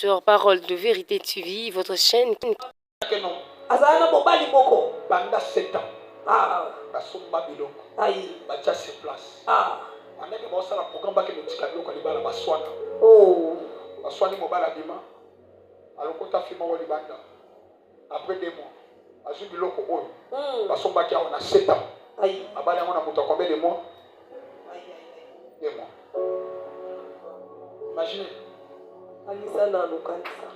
sur Parole de Vérité TV, votre chaîne. Azana mobali moko. Pendant 7 ans. Ah. Basomba biloko. Aïe. Batia sur place. Ah. Pendant que ça la programme ba ke mutika biloko libala baswana. Oh. Baswani mobala bima. Alokota fima wa libanda. Après 2 mois. Azu biloko oyo. Basomba ki on a 7 ans. Aïe. Abali on a muta combien de mois? Aïe. 2 mois. Imaginez. Alisa na lokanisa.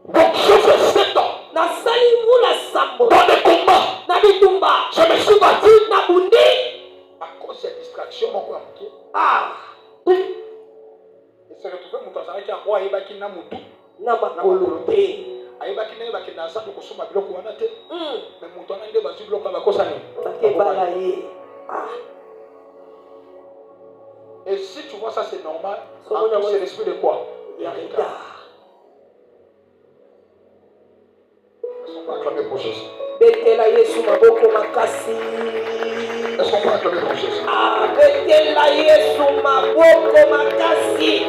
Donc je fais 7 ans. Na sali mula sambo. Dans des combats. Na bitumba. Je me suis battu. Na bundi. À cause de distraction mon quoi. Ah. Et se retrouver muta zaki a roi ebaki na mutu. Na makolo te. Ayebaki na yebaki na sandu kosoma biloko wana te. Mais mutu na nde bazu biloko bakosa ni. Bakebala ye. Ah. Et si tu vois ça, c'est normal. En plus, c'est l'esprit de quoi? Il y a retard. Est-ce qu'on peut acclamer pour Jésus? Betela Yesu maboko makasi. Est-ce qu'on peut acclamer pour Jésus? Ah, betela Yesu maboko makasi.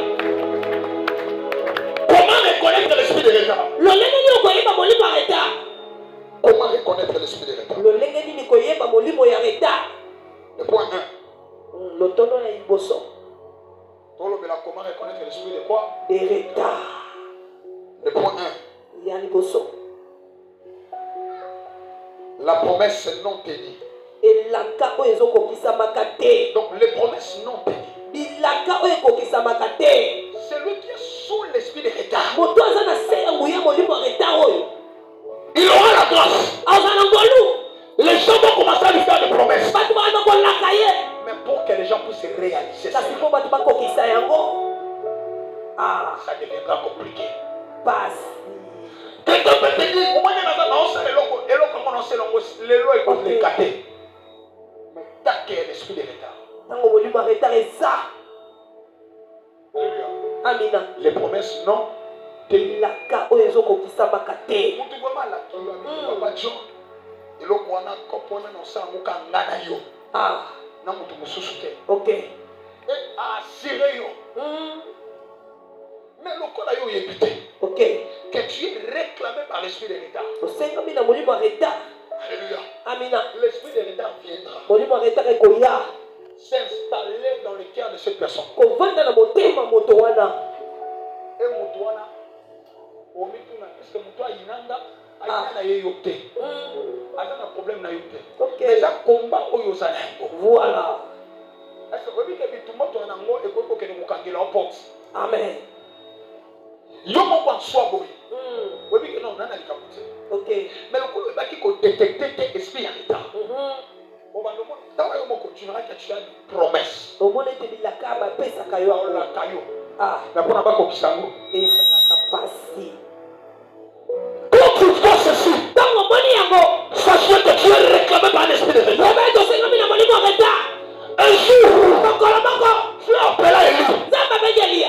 Comment reconnaître l'esprit de retard? Lolengeni okoyeba molimo ya retard. Comment reconnaître l'esprit de retard? Lolengeni nikoyeba molimo ya retard. Le point 1. Lotono ya iboso. Comment reconnaître l'esprit de quoi? De retard. Le point 1. Ya iboso. La promesse non tenue. Elaka oyo ezokokisama te. Donc les promesses non tenues. Bilaka oyo ekokisama te. Celui qui est sous l'esprit de retard. Moto aza na se nguya molimo ya retard oyo. Il aura la grâce. Aza na ngolu. Les gens vont commencer à lui faire des promesses. Batu bana kolaka ye. Mais pour que les gens puissent réaliser ça, Kasi po batu bakokisa yango. Ah, ça deviendra compliqué. passe. Quelqu'un peut te dire, comment on sait les lois est compliqué. Mais tant qu'il y a l'esprit de retard. Tango molimo ya retard eza. Alléluia. Amina. Les promesses non tenues. Bilaka oyo ezokokisama te. Mutu vraiment la qui va pas John. Et le wana kopona no sa muka ngana yo. Ah, Na mutu mususu te. ok. Et assurer yo. Mais le corps yo évité. Ok. Que tu es réclamé par l'esprit de retard. Osengami na molimo ya retard. Alléluia. Amina. L'esprit de retard viendra Molimo ya retard ekoya. s'installer dans le cœur de cette personne. Kovanda na motema moto wana. Et mutuana omituna est-ce que mutua inanga ayana yeyote. Aza na problème na yote. Ok. Mais ça combat oyo za nango. Voilà. Est-ce que obi ke bitumoto nango ekoko ke mukangela au porte. Amen. Yo mo kwa swa boy. Obi ke non nana likamuti. Ok. Mais le coup baki ko détecter tes esprits en état. Obando mo tawa yo mo continuera que tu as une promesse. Omona ete bilaka bapesaka yo Dans la caillou. Ah, Mais pour n'avoir pas kisango. ezalaka pasi. Quand tu vois ceci, Ntango omoni yango, sachez que tu es réclamé par l'esprit de retard. obendi osengami na molimo ya retard. Un jour, Mokolo moko, tu appelles Élie. nzambe abengi Eliya.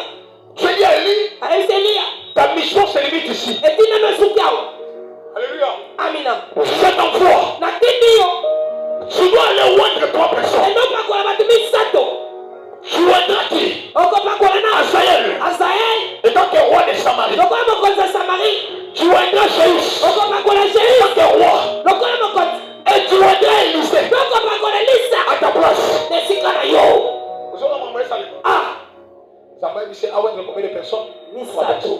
Tu dis à Élie, Ayebisi Eliya, ta mission se limite ici. etinano esuki awa. Alléluia. Amina. Cet emploi, Natindi yo, tu dois aller oindre 3 personnes. endopakola bato misato. Tu oindras qui? Okopakola na Azaël, Azael, étant que roi de Samarie. lokola mokonzi ya Samarie. Tu oindras Jéhus, Okopakola étant Jéhu, que roi. lokola mokonzi. Et tu oindras Élisée Okopakola Elisa, à ta place. nesika na yo. Vous allez m'envoyer ça. Ah, Samarie dit, ah ouais, combien de personnes? 3 misato. personnes.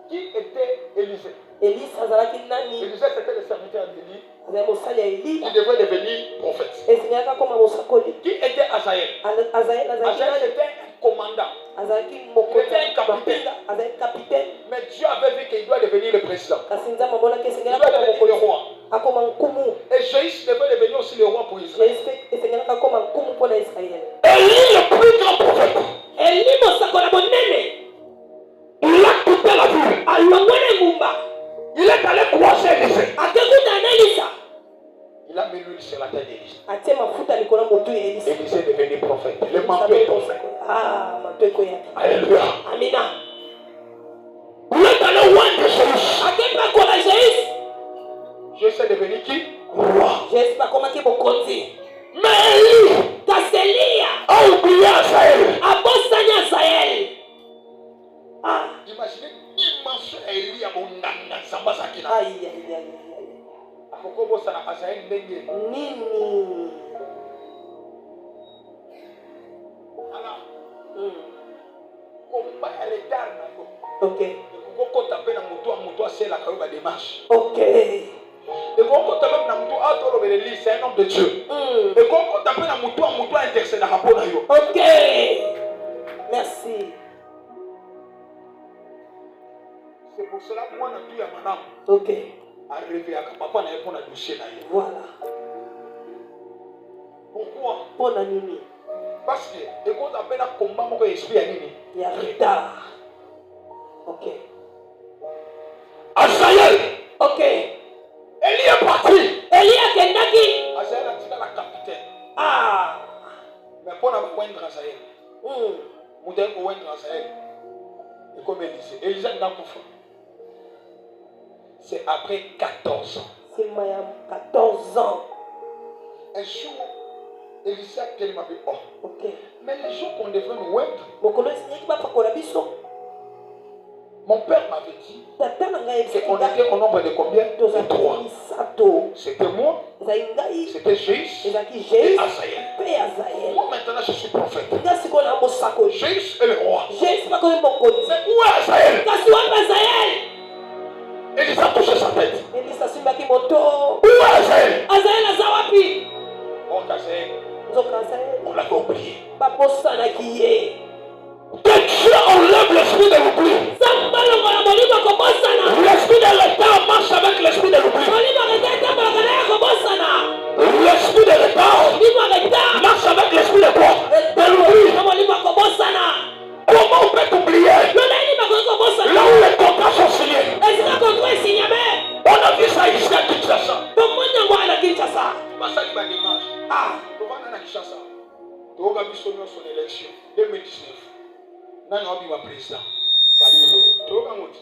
Qui était Élisée? Elisa azalaki nani? Élisée, c'était le serviteur d'Élie Azali mosali ya Eli. qui devait devenir prophète. Esengelaka koma mosakoli. Qui était Azaël? Azael azalaki Azaël, nani? c'était un commandant. Azalaki mokonzi Il était un capitaine. mapinga, azalaki capitaine. Mais Dieu avait vu qu'il doit devenir le président. Kasi nzambe amonaki Il esengelaka doit koma devenir le mokonzi. roi. Akoma nkumu. Et Jéhus devait devenir aussi le roi pour Israël. Esengelaka koma nkumu mpona Israel. Élie, le plus grand prophète, Eli mosakola monene. il a quitté la ville. Alongwe ngumba. Il est allé croiser Élisée. Akekuta na Elisa. Il a mis l'huile sur la tête d'Élisée. Atie mafuta likolo ya motu ya Elisa. Élisée est devenu prophète. Le manteau est tombé. Ah, manteau ekoyaki. Alléluia. Amina. Il est allé oindre Jéhus. Akepakola Jéhu. Jéhus est devenu qui? Roi. Jéhu akomaki mokonzi. Mais Élie Kasi Eliya a oublié Azaël. abosani Azael. Ah, Imaginez Nini. Alors, combat à retard. Ok. Pourquoi taper dans mon toit, c'est la carotte démarche. Ok. Et quand taper dans mon toit, c'est un homme de Dieu. Et quand taper dans mon toit, intercède à rapport à yo. Ok. Merci. C'est pour cela que moi, je suis à madame. Ok. Arrivé à papa, n'a pas de dossier. Voilà. Pourquoi? Pour la Nini. Parce que, et quand on appelle un combat, mon esprit à Nini. Il y a retard. Ok. Azaël. Ok. Eli est parti. Eli a Kendaki. Azaël a dit à la capitaine. Ah. Mais pour la moindre Azaël. Moudin pour moindre Azaël. Et comme Élisée. Élisée n'a pas fait. C'est après 14 ans. C'est Mayam 14 ans. Un jour, Élisée a tellement dit, oh. Ok. Mais les gens qu'on devrait nous oindre. Mon père m'avait dit qu'on était au nombre de combien? De 3. C'était moi, c'était Jésus et Azaël. Moi maintenant je suis prophète. Jésus est le roi. Mais où est Azaël? Élisée a touché sa tête. Où est Azaël? Oh Azaël, on l'avait oublié. Que Dieu enlève l'esprit de l'oubli. L'esprit de retard marche avec l'esprit de l'oubli. L'esprit de retard marche avec l'esprit de quoi? De l'oubli. Comment on peut t'oublier? Là où les contrats sont signés. On a vu ça ici à Kinshasa. Masali va démarche. On va dans Kinshasa. Tu vas voir son élection 2019. Nani wa président Fayulu toka muti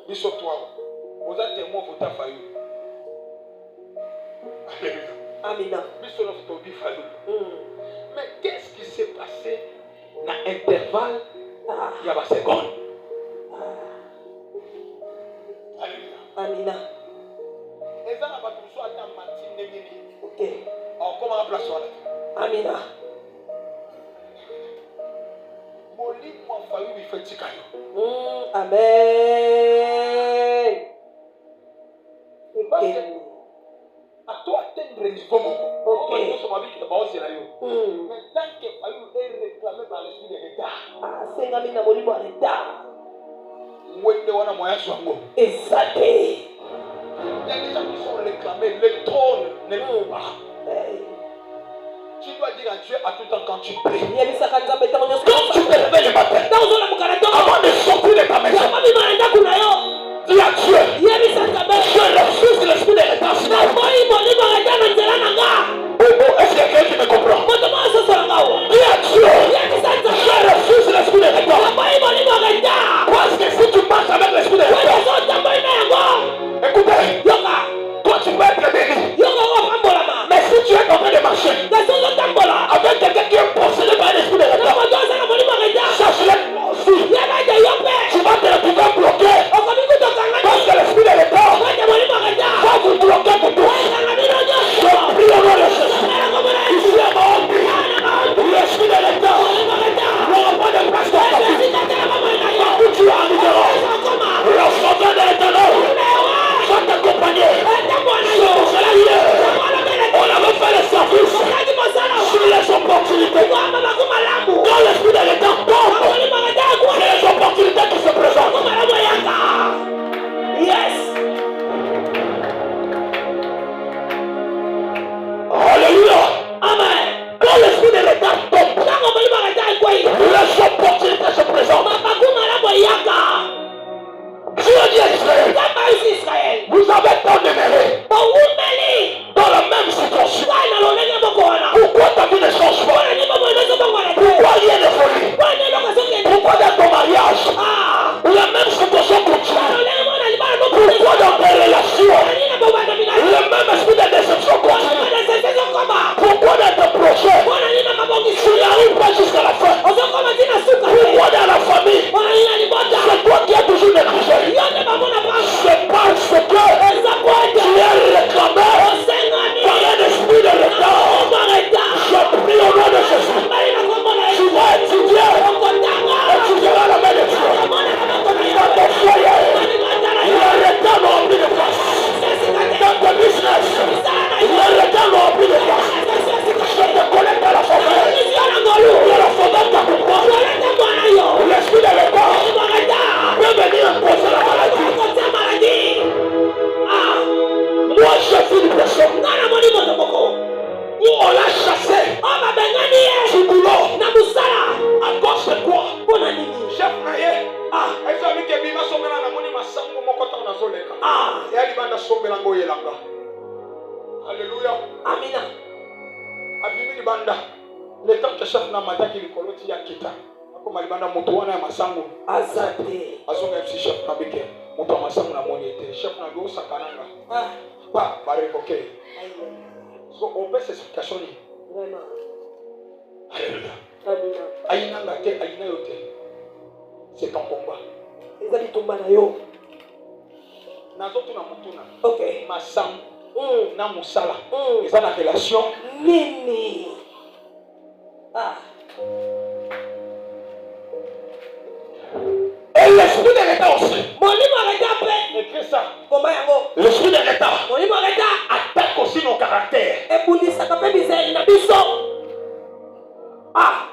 biso twao oza témoin vota Fayulu. Amina. Biso no tobi Fayulu. Mais qu'est-ce qui s'est passé dans l'intervalle il y a ba seconde? Amina. Eza na ba tuso ata mati ndengeni. Ok. On comment en place wala. Amina. Amen. À toi atteindre le niveau. Ok. Mais tant que Fayulu est réclamé par l'esprit de retard. C'est un ami molimo à retard. Mwende wana moyen swango. Exact. Il y a des gens qui sont réclamés. Le trône n'est pas. Tu dois dire à Dieu à tout temps quand tu pries. Quand tu te réveilles le matin, avant de sortir de ta maison, dis à Dieu, je refuse l'esprit de retard. Est-ce qu'il y a quelqu'un qui me comprend? Dis à Dieu, je refuse l'esprit de retard. Parce que si tu marches avec l'esprit de retard, écoutez, toi tu peux être béni. Mais si tu es en train de marcher avec quelqu'un qui est possédé par l'esprit de retard, sache-le aussi, tu vas te retrouver bloqué. Parce que l'esprit de retard va vous bloquer pour tout. Je prie au nom de Jésus. Ici à mon l'esprit de retard n'aura pas de place dans ta vie. Partout tu arriveras, le soldat de l'éternel va t'accompagner. C'est pour cela hier, on avait fait le service. libanda. Le temps que chef na mataki likoloti ya kita. Akoma libanda moto wana ya masango. Azate. Azonga MC chef na bike. Moto ya masango na moniete. Chef na go sakananga. Ah. Ba révoquer. So on peut s'explication ni. Vraiment. Alléluia. Amina. Aïnanga te aïna yote. C'est ton combat. Ezali tomba na yo. Nazotu na mutuna. OK. Masam. Na musala. Ils ont la relation. Nini. Ah. Et l'esprit de l'État aussi. Mon livre arrêté après. Écris ça. Comment yango? L'esprit de l'État. Mon livre arrêté. Attaque aussi nos caractères. Et pour dire ça, quand même, na biso. Ah.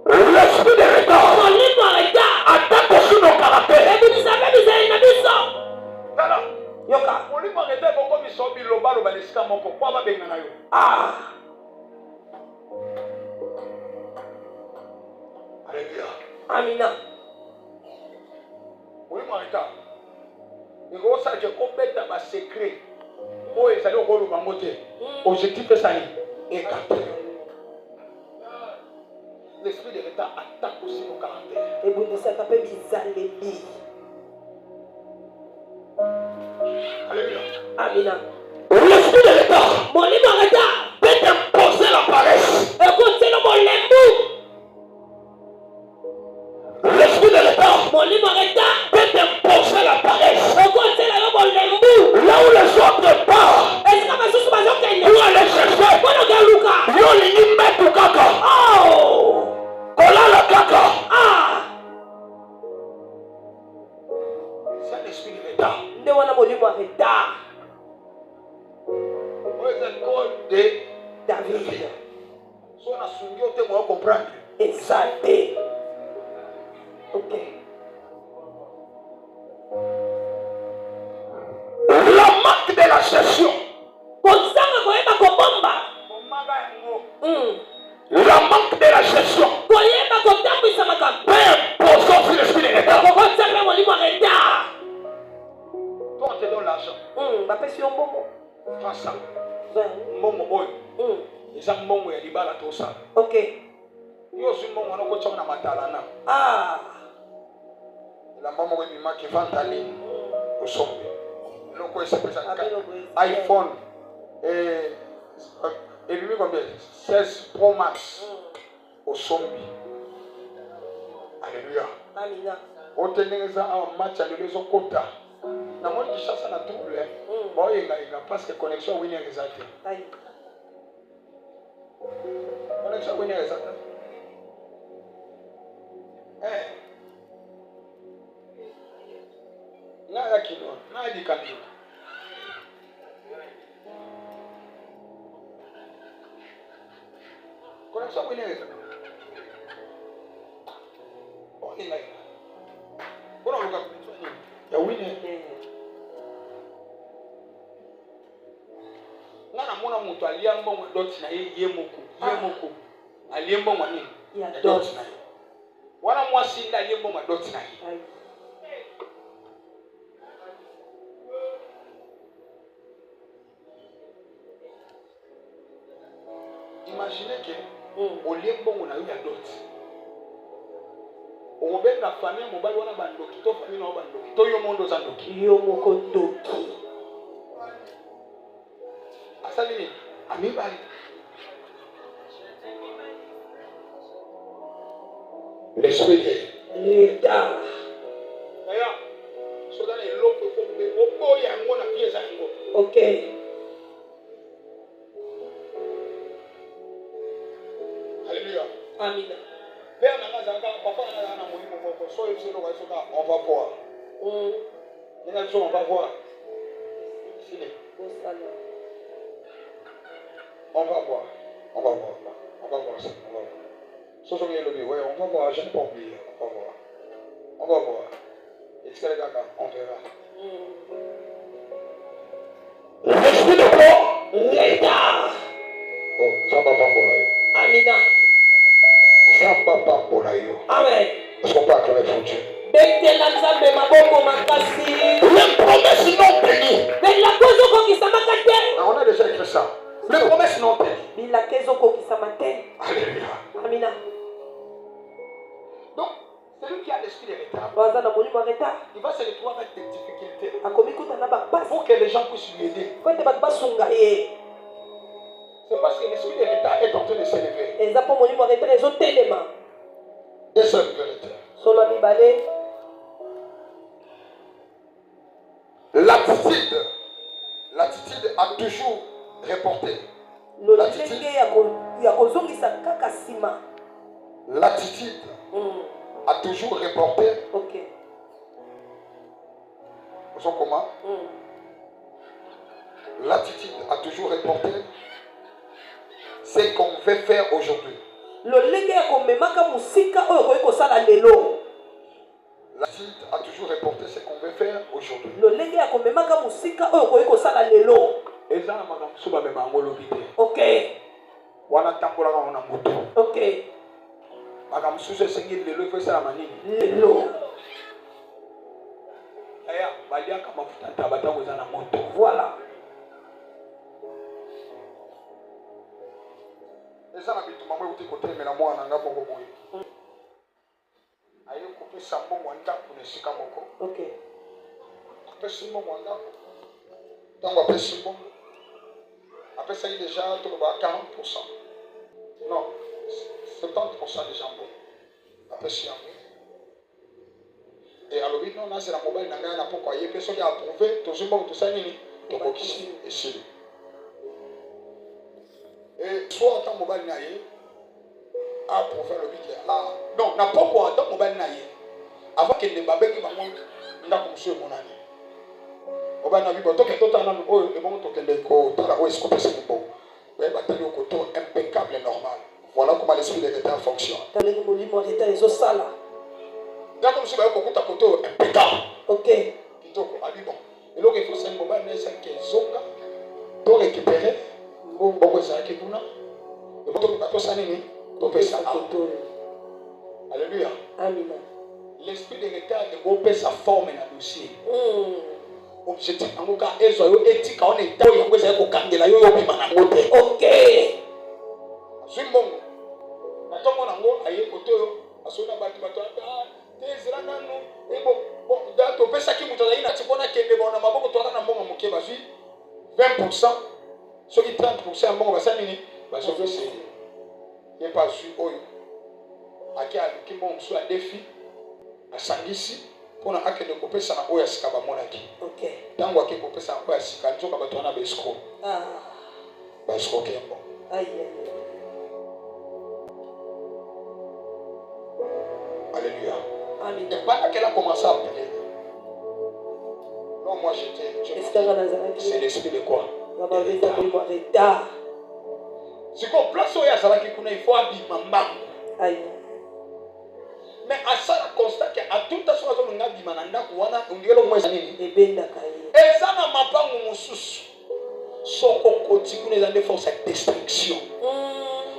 L'esprit de l'État. Mon livre arrêté. Attaque aussi nos caractères. Et pour dire ça, quand même, na biso. Voilà. Yoka. Mon livre arrêté beaucoup misobi loba loba lesika moko kwa ba benga na yo. Ah. Alléluia. Amina. Oui, Marita. Il faut ça que complète ma secret. Oh, et ça doit rouler au côté. Objectif de ça est capté. L'esprit de l'État attaque aussi nos caractères. Et pour dire ça, quand même, bizaleli. Alléluia. Amina. L'esprit de l'État Mon livre arrêté. peut imposer la paresse. Et continue mon lembu. L'esprit de l'État Mon livre arrêté. peut imposer la paresse. Et continue mon lembu. Là où les autres partent, Est-ce que ma sous ma zone gagne? pour aller chercher, Bon, on gagne Luca. yo lini metu kaka. Oh. Kolala kaka. Ah. C'est l'esprit de l'État. Nde wana mon livre arrêté. Moi, c'est code de David. Si on a souillé, on va comprendre. Exalté. OK. La marque de la session. Konsanga koyeba kobomba. La marque de la session. Koyeba kotambisa makambo. Peu imposant sur l'esprit de l'État. Kokotsanga mon livre arrêté. Toi, on te donne l'argent. Bapesi yo mbongo. Prends ça. Ben. Mbongo oyo. Eza mbongo ya libala tosa. OK. Yo si mbongo wana ko tshona matalana. Ah. La mbongo ebima ki vantali. Osombe. Loko esepesa Abelo iPhone. Ebimi combien? 16 Pro Max. Osombe. Alléluia. Amina. Otengeneza match alilezo kota. Na moi qui chasse na trouble. Bon il a parce que connexion winner exact. Aïe. Connexion winner exact. Na ya kino, na di kanino. Connexion winner exact. Oh ni ngai. Bona luka ya winner. Ngana mona muntu alia mbongo dot na ye moko alia mbongo nini Ya dot na ye wana mwasi nda alia mbongo dot na ye. Aïe. Imaginez que olia mbongo na yo ya dot obenga famille mobali wana bandoki to famille na bandoki to yo mondo za ndoki Yo moko ndoki. asali nini amibali. L'esprit de l'État. Aya so that a lot of people obo ya ngona pieza ngo. OK. Alléluia. Amina. Père n'a pas papa n'a pas moyen mon so il se doit so on va voir. On va voir. Fini. On va voir. On va voir. On va voir ça. On va voir. So so le ouais, on va voir, je n'ai pas oublié. On va voir. On va voir. Est-ce que les gars on verra. L'esprit de quoi? L'État. Oh, ça va pas pour là. Amina. Ça va pas pour là. Amen. Est-ce qu'on peut acclamer pour Dieu? Betela nzambe maboko makasi. Les promesses non bénies. Mais la cause ko kisama kate. On a déjà écrit ça. Les promesses non bénies. Alléluia. Amina. Donc, celui qui a l'esprit de retard, il va se retrouver avec des difficultés pour que les gens puissent lui aider. C'est parce que l'esprit de retard est en train de s'élever. Des seuls vérités. L'attitude a toujours reporté. L'attitude a toujours reporté. Ok. Vous savez comment? L'attitude a toujours reporté ce qu'on veut faire aujourd'hui. L'attitude a toujours reporté ce qu'on veut faire aujourd'hui. Ok. Ok. Voilà. Ok. Après ça, il est déjà 40%. Non, 70% des jambons. Après ça, et alors, oui, non, c'est la mobile, n'a pas pourquoi. Il y a personne qui a approuvé, tout ça, donc ici, ici. Et soit en tant que mobile, a approuvé le budget. Non, n'a pas quoi, tant que mobile, avant qu'il ne m'ait qui m'a montré, il a construit mon année. On va naviger donc tout en allant au le moment où les co dans la ouest couper c'est bon. Ouais bataille au coton impeccable et normal. Voilà comment l'esprit de l'État fonctionne. Dans les mouvements d'État ils ont ça là. Dans comme si va au coton impeccable. Ok. Kitoko abi bon. Et donc il faut c'est un moment mais c'est que zonga pour récupérer bon ça qui kuna. Et pour tout ça nini pour faire ça. Alléluia. Amen. L'esprit de l'État de grouper sa forme dans le dossier. Objectif en tout cas éthique on est dans yango ça ko kangela yo bima na ngote. OK. Simbongo. Natongo nango aye koto yo asona batu tezira nanu ebo bon dato pesa ki mutu zaina tibona kende bona maboko to na mbongo muke bazwi 20% soki 30% mbongo basani ni basofe c'est il pas su oyo aki aluki mbongo so a défi asangisi pona akende kopesa na oya sika ba monaki. OK. Tango akende kopesa na oya sika nzoka bato na besko. Besko kembo. Aïe. Alléluia. Amen. Et pendant qu'elle a commencé à prier, non, moi j'étais. C'est l'esprit de quoi? C'est qu'on place au Yazara qui connaît, il faut habiller maman. Aïe. Mais à ça, la constat qu'à tout à son on a dit mananda, on dit le moins année. Et ben et ça n'a pas mon sous. Son au quotidien les années font cette destruction.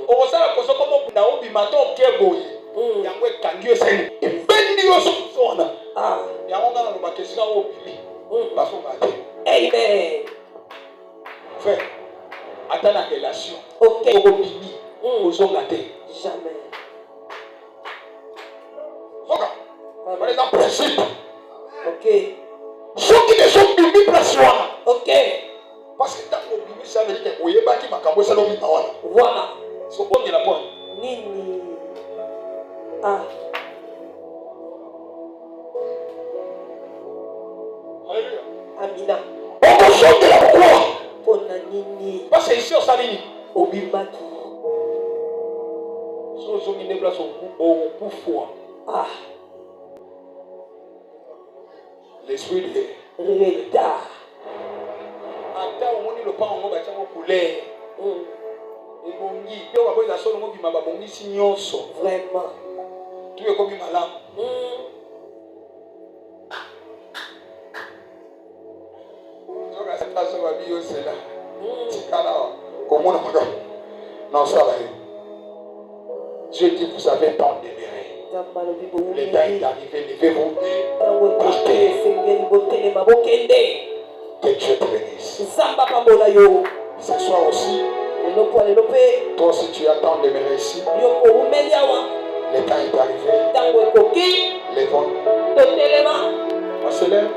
On ça la constat comme on a oublié matin keboyi. Yango kangiyo sen. Et ben yo sona. Yango na lo bakesika oublié. Parce qu'on va dire. Amen. Frère, attends la relation. OK. Obini. Ozongate. Jamais. Voilà. Par exemple, principe. OK. Ceux qui ne sont plus place. OK. Parce que tant que Bibi ça veut dire que oyeba ki makambo ça lomi tawana. Voilà. So on est là point. Nini. Alléluia. Amina. On chante la pourquoi? Pona nini. Parce que ici on s'aligne. Obimaki. So on est place au pouvoir. L'esprit de retard. Ata omoni le pan ngo batya ko couleur. Ebongi pe wa boza solo ngo bima babongi si nyonso. Vraiment. Tu es comme malamu. Zoga ça so ba bio cela. Tikala comment on va. Non ça va. Dieu dit vous avez tant d'aimer. Le temps est arrivé, levez-vous et partez. Que Dieu te bénisse. Ce soir aussi, Toi aussi tu attends de me réussir. Le temps est arrivé. Lève-toi. On se lève.